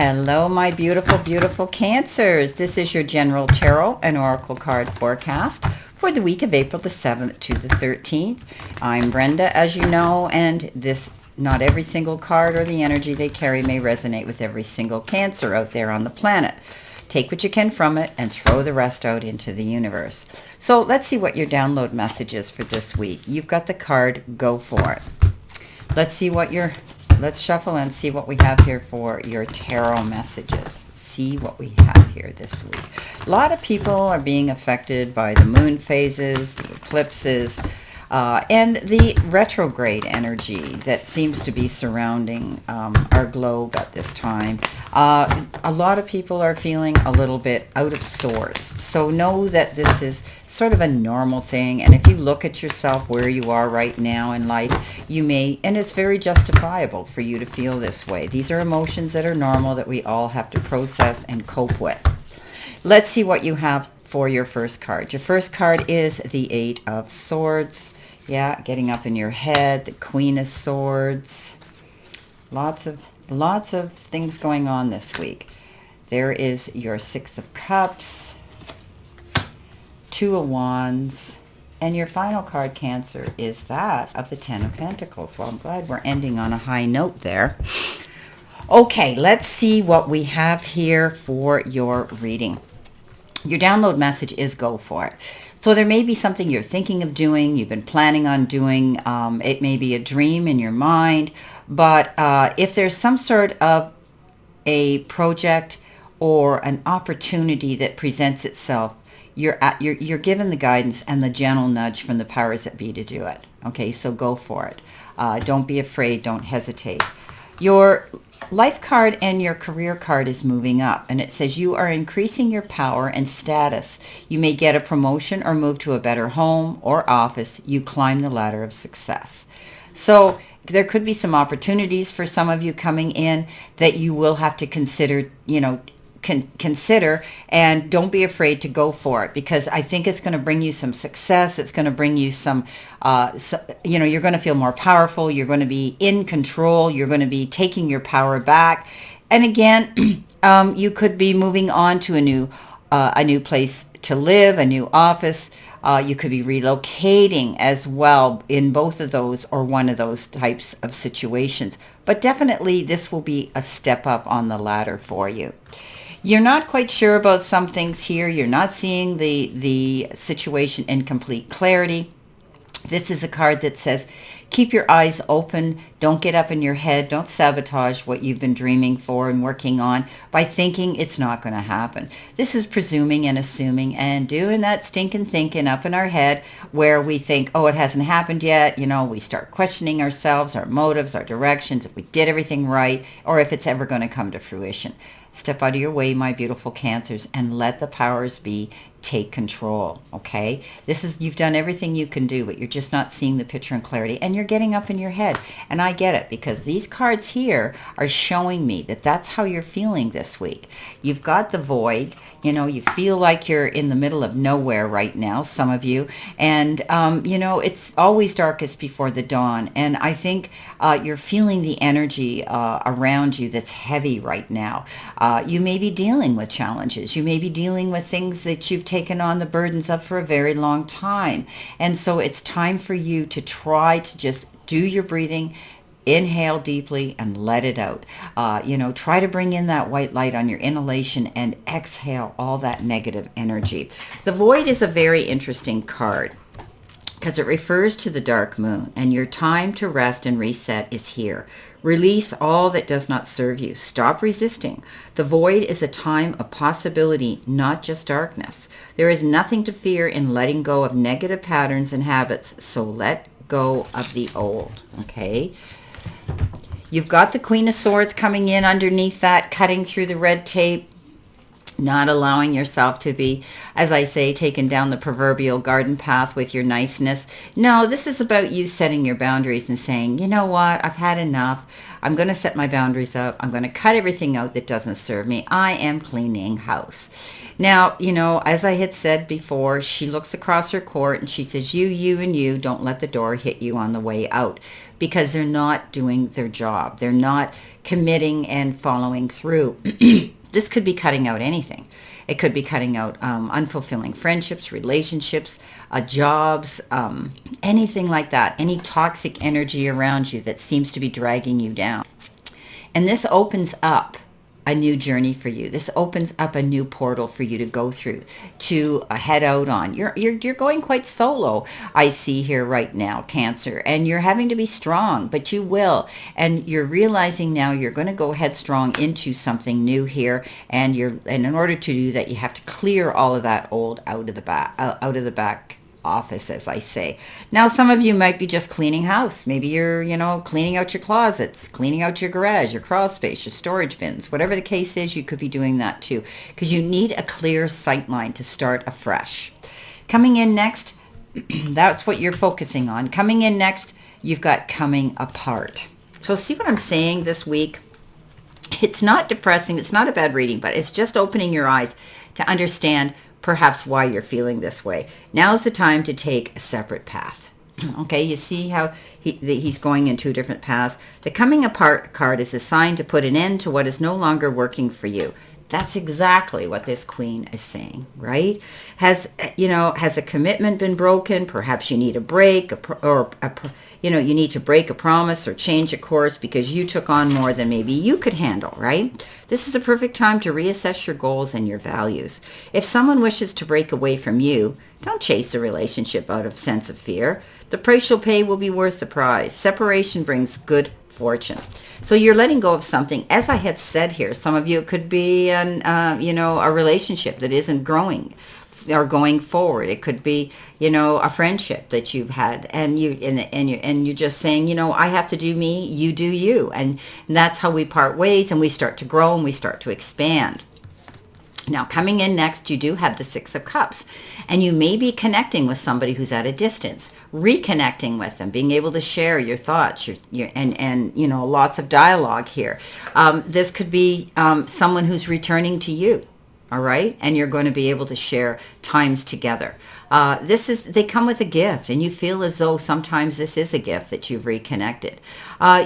Hello, my beautiful, beautiful Cancers. This is your General Tarot and Oracle card forecast for the week of April the 7th to the 13th. I'm Brenda, as you know, and not every single card or the energy they carry may resonate with every single Cancer out there on the planet. Take what you can from it and throw the rest out into the universe. So let's see what your download message is for this week. You've got the card, go for it. Let's shuffle and see what we have here for your tarot messages. See what we have here this week. A lot of people are being affected by the moon phases, the eclipses, and the retrograde energy that seems to be surrounding our globe at this time. A lot of people are feeling a little bit out of sorts. So know that this is sort of a normal thing. And if you look at yourself where you are right now in life, you may, and it's very justifiable for you to feel this way. These are emotions that are normal that we all have to process and cope with. Let's see what you have for your first card. Your first card is the Eight of Swords. Yeah, getting up in your head, the Queen of Swords. Lots of things going on this week. There is your Six of Cups, Two of Wands, and your final card, Cancer, is that of the Ten of Pentacles. Well, I'm glad we're ending on a high note there. Okay, let's see what we have here for your reading. Your download message is go for it. So there may be something you're thinking of doing, you've been planning on doing. It may be a dream in your mind, but if there's some sort of a project or an opportunity that presents itself, you're given the guidance and the gentle nudge from the powers that be to do it. Okay, so go for it. Don't be afraid. Don't hesitate. Your life card and your career card is moving up, and it says you are increasing your power and status. You may get a promotion or move to a better home or office. You climb the ladder of success. So there could be some opportunities for some of you coming in that you will have to consider, consider, and don't be afraid to go for it, because I think it's going to bring you some success. It's going to bring you some, you're going to feel more powerful. You're going to be in control. You're going to be taking your power back. And again, you could be moving on to a new place to live, a new office. You could be relocating as well in both of those or one of those types of situations. But definitely this will be a step up on the ladder for you. You're not quite sure about some things here. You're not seeing the situation in complete clarity. This is a card that says, keep your eyes open. Don't get up in your head. Don't sabotage what you've been dreaming for and working on by thinking it's not going to happen. This is presuming and assuming and doing that stinking thinking up in our head where we think, oh, it hasn't happened yet. We start questioning ourselves, our motives, our directions, if we did everything right, or if it's ever going to come to fruition. Step out of your way, my beautiful Cancers, and let the powers be take control, okay? You've done everything you can do, but you're just not seeing the picture in clarity, and you're getting up in your head. And I get it, because these cards here are showing me that that's how you're feeling this week. You've got the void, you feel like you're in the middle of nowhere right now, some of you, and, it's always darkest before the dawn, and I think you're feeling the energy around you that's heavy right now. You may be dealing with challenges. You may be dealing with things that you've taken on the burdens of for a very long time. And so it's time for you to try to just do your breathing, inhale deeply and let it out. Try to bring in that white light on your inhalation and exhale all that negative energy. The void is a very interesting card, because it refers to the dark moon, and your time to rest and reset is here. Release all that does not serve you. Stop resisting. The void is a time of possibility, not just darkness. There is nothing to fear in letting go of negative patterns and habits, so let go of the old, okay? You've got the Queen of Swords coming in underneath that, cutting through the red tape. Not allowing yourself to be, as I say, taken down the proverbial garden path with your niceness. No, this is about you setting your boundaries and saying, you know what, I've had enough. I'm going to set my boundaries up. I'm going to cut everything out that doesn't serve me. I am cleaning house. Now, as I had said before, she looks across her court and she says, you, and you, don't let the door hit you on the way out. because they're not doing their job. They're not committing and following through. This could be cutting out anything. It could be cutting out unfulfilling friendships, relationships, jobs, anything like that. Any toxic energy around you that seems to be dragging you down. And this opens up a new journey for you. This opens up a new portal for you to go through, to head out on. You're going quite solo, I see here right now, Cancer, and you're having to be strong, but you will. And you're realizing now you're going to go headstrong into something new here, and in order to do that, you have to clear all of that old out of the back office, as I say. Now, some of you might be just cleaning house. Maybe you're, cleaning out your closets, cleaning out your garage, your crawl space, your storage bins. Whatever the case is, you could be doing that too, because you need a clear sight line to start afresh. Coming in next, that's what you're focusing on. Coming in next, you've got coming apart. So see what I'm saying this week? It's not depressing. It's not a bad reading, but it's just opening your eyes to understand perhaps why you're feeling this way. Now's the time to take a separate path. Okay, you see how he's going in two different paths. The coming apart card is a sign to put an end to what is no longer working for you. That's exactly what this queen is saying, right? Has a commitment been broken? Perhaps you need a break, you need to break a promise or change a course because you took on more than maybe you could handle, right? This is a perfect time to reassess your goals and your values. If someone wishes to break away from you, don't chase a relationship out of sense of fear. The price you'll pay will be worth the prize. Separation brings good fortune. So you're letting go of something. As I had said here, some of you, it could be a relationship that isn't growing or going forward. It could be, a friendship that you've had, and you're just saying, I have to do me, you do you, and that's how we part ways, and we start to grow and we start to expand. Now, coming in next, you do have the Six of Cups, and you may be connecting with somebody who's at a distance, reconnecting with them, being able to share your thoughts, and lots of dialogue here. This could be someone who's returning to you, all right, and you're going to be able to share times together. They come with a gift, and you feel as though sometimes this is a gift that you've reconnected.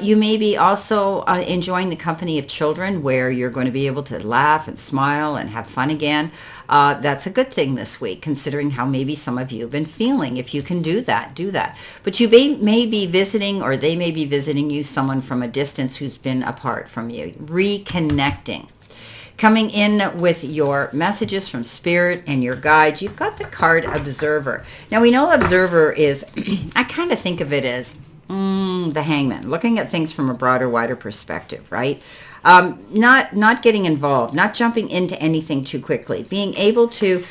You may be also enjoying the company of children, where you're going to be able to laugh and smile and have fun again. That's a good thing this week, considering how maybe some of you have been feeling. If you can do that, do that. But you may be visiting, or they may be visiting you, someone from a distance who's been apart from you, reconnecting. Coming in with your messages from Spirit and your guides, you've got the card Observer. Now, we know Observer is, I kind of think of it as the Hangman, looking at things from a broader, wider perspective, right? Not getting involved, not jumping into anything too quickly, being able to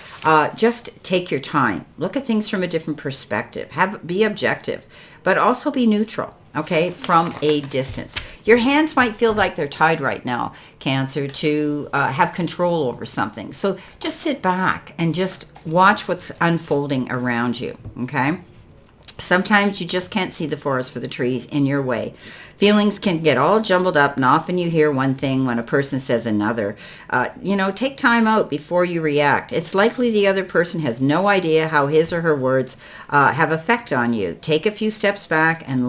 just take your time, look at things from a different perspective, be objective, but also be neutral. Okay, from a distance. Your hands might feel like they're tied right now, Cancer, to have control over something. So just sit back and just watch what's unfolding around you, okay? Sometimes you just can't see the forest for the trees in your way. Feelings can get all jumbled up, and often you hear one thing when a person says another. Take time out before you react. It's likely the other person has no idea how his or her words have effect on you. Take a few steps back and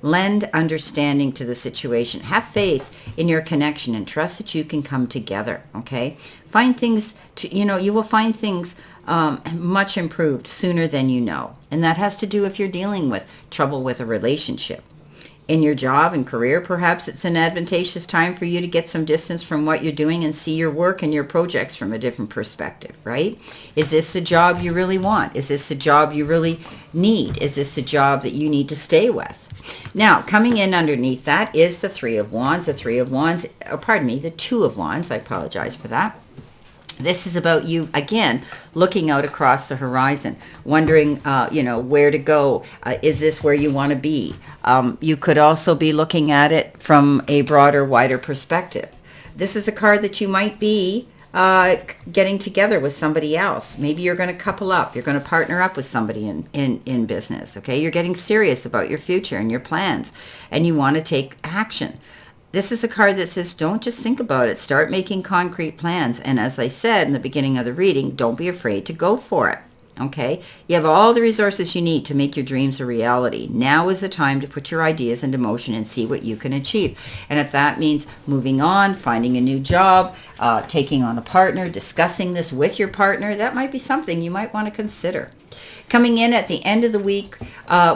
lend understanding to the situation. Have faith in your connection and trust that you can come together, okay? Find things, you will find things much improved sooner than you know. And that has to do if you're dealing with trouble with a relationship. In your job and career, perhaps it's an advantageous time for you to get some distance from what you're doing and see your work and your projects from a different perspective, right? Is this the job you really want? Is this the job you really need? Is this the job that you need to stay with? Now, coming in underneath that is the Three of Wands. The Two of Wands. I apologize for that. This is about you, again, looking out across the horizon, wondering, where to go. Is this where you want to be? You could also be looking at it from a broader, wider perspective. This is a card that you might be getting together with somebody else. Maybe you're going to couple up. You're going to partner up with somebody in business, okay? You're getting serious about your future and your plans, and you want to take action. This is a card that says, don't just think about it. Start making concrete plans. And as I said in the beginning of the reading, don't be afraid to go for it. Okay, you have all the resources you need to make your dreams a reality. Now is the time to put your ideas into motion and see what you can achieve. And if that means moving on, finding a new job, taking on a partner, discussing this with your partner, that might be something you might want to consider. Coming in at the end of the week,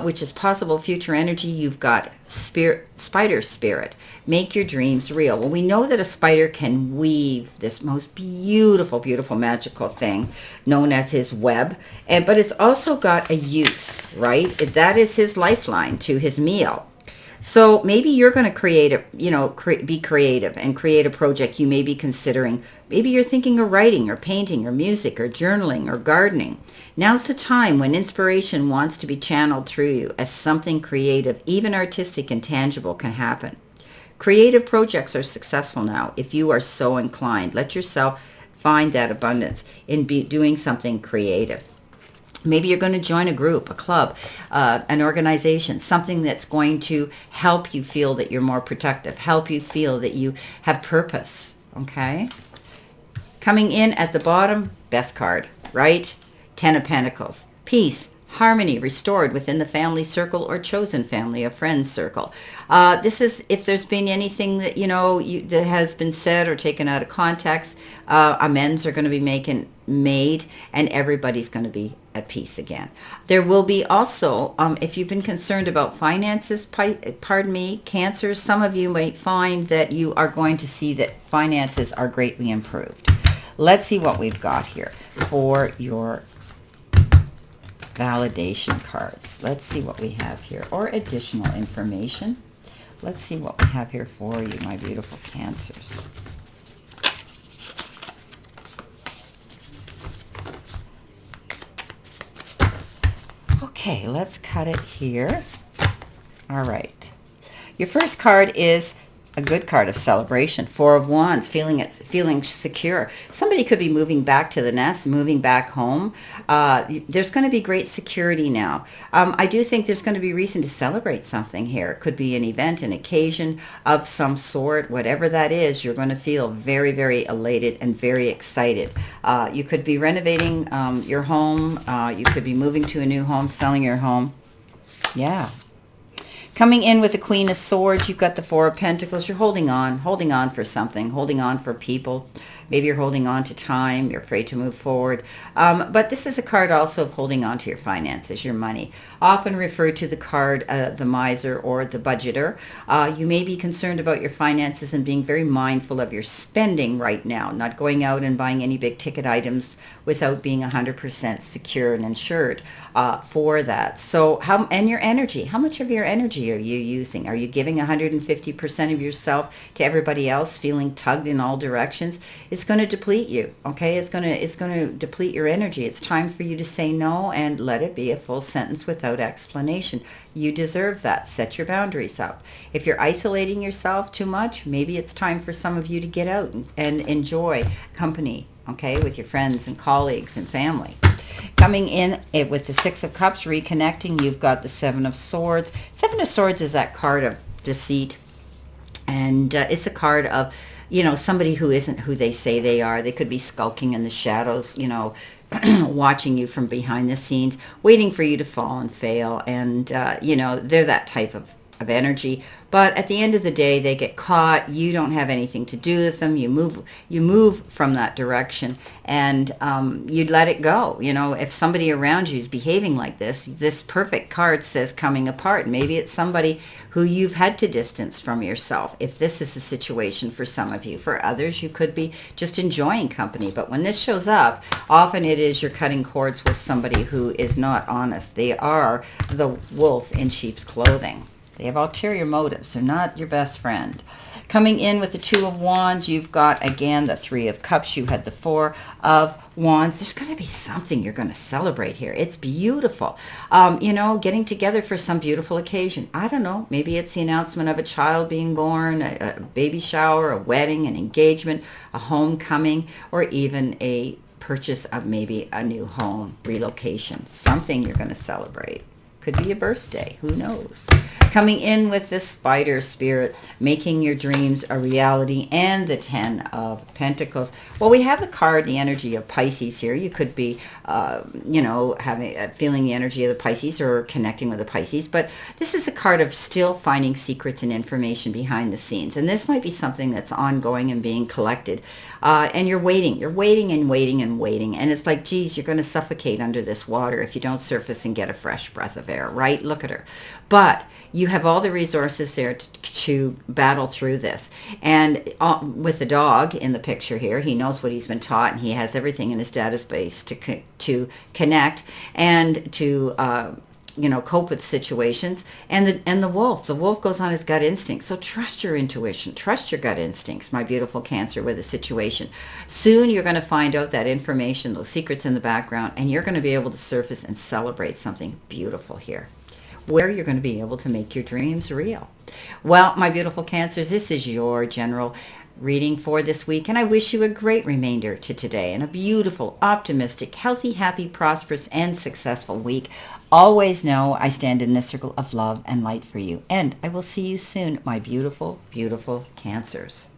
which is possible future energy, you've got spider spirit. Make your dreams real. Well, we know that a spider can weave this most beautiful, beautiful, magical thing known as his web, but it's also got a use, right? That is his lifeline to his meal. So maybe you're going to be creative and create a project you may be considering. Maybe you're thinking of writing or painting or music or journaling or gardening. Now's the time when inspiration wants to be channeled through you as something creative, even artistic and tangible, can happen. Creative projects are successful now if you are so inclined. Let yourself find that abundance in doing something creative. Maybe you're going to join a group, a club, an organization, something that's going to help you feel that you're more productive, help you feel that you have purpose, okay? Coming in at the bottom, best card, right? Ten of Pentacles, peace, harmony restored within the family circle or chosen family, a friend circle. This is if there's been anything that, that has been said or taken out of context, amends are going to be made and everybody's going to be at peace again. There will be also, if you've been concerned about finances, Cancers, some of you might find that you are going to see that finances are greatly improved. Let's see what we've got here for your validation cards. Let's see what we have here, or additional information. Let's see what we have here for you, my beautiful Cancers. Okay, let's cut it here. All right. Your first card is a good card of celebration. Four of Wands, feeling secure. Somebody could be moving back to the nest, moving back home. There's going to be great security now. I do think there's going to be reason to celebrate something here. It could be an event, an occasion of some sort. Whatever that is, you're going to feel very, very elated and very excited. You could be renovating your home. You could be moving to a new home, selling your home. Yeah. Coming in with the Queen of Swords, you've got the Four of Pentacles. You're holding on for something, holding on for people. Maybe you're holding on to time. You're afraid to move forward. But this is a card also of holding on to your finances, your money. Often referred to the card, the miser or the budgeter. You may be concerned about your finances and being very mindful of your spending right now, not going out and buying any big ticket items without being 100% secure and insured for that. So and your energy, how much of your energy are you using? Are you giving 150% of yourself to everybody else, feeling tugged in all directions? It's going to deplete you, okay? It's going to deplete your energy. It's time for you to say no and let it be a full sentence without explanation. You deserve that. Set your boundaries up. If you're isolating yourself too much, maybe it's time for some of you to get out and enjoy company, okay, with your friends and colleagues and family. Coming in with the Six of Cups, reconnecting, you've got the Seven of Swords. Seven of Swords is that card of deceit, and it's a card of, somebody who isn't who they say they are. They could be skulking in the shadows, watching you from behind the scenes, waiting for you to fall and fail, and, they're that type of energy. But at the end of the day, they get caught. You don't have anything to do with them. You move from that direction, and you'd let it go. If somebody around you is behaving like this perfect card says coming apart. Maybe it's somebody who you've had to distance from yourself. If this is a situation for some of you, for others, you could be just enjoying company. But when this shows up, often it is you're cutting cords with somebody who is not honest. They are the wolf in sheep's clothing. They have ulterior motives. They're not your best friend. Coming in with the Two of Wands, you've got, again, the Three of Cups. You had the Four of Wands. There's going to be something you're going to celebrate here. It's beautiful. Getting together for some beautiful occasion. I don't know. Maybe it's the announcement of a child being born, a baby shower, a wedding, an engagement, a homecoming, or even a purchase of maybe a new home, relocation. Something you're going to celebrate. Could be a birthday. Who knows? Coming in with the Spider Spirit, making your dreams a reality, and the Ten of Pentacles. Well, we have the card, the energy of Pisces here. You could be, feeling the energy of the Pisces or connecting with the Pisces. But this is a card of still finding secrets and information behind the scenes. And this might be something that's ongoing and being collected. And you're waiting. You're waiting and waiting and waiting. And it's like, geez, you're going to suffocate under this water if you don't surface and get a fresh breath of air, right? Look at her. But you have all the resources there to battle through this. And with the dog in the picture here, he knows what he's been taught, and he has everything in his database to connect and to cope with situations. And the wolf goes on his gut instinct. So trust your intuition, trust your gut instincts, my beautiful Cancer, with a situation. Soon you're going to find out that information, those secrets in the background, and you're going to be able to surface and celebrate something beautiful here, where you're going to be able to make your dreams real. Well, my beautiful Cancers, this is your general reading for this week, and I wish you a great remainder to today and a beautiful, optimistic, healthy, happy, prosperous, and successful week. Always know I stand in this circle of love and light for you, and I will see you soon, my beautiful, beautiful Cancers.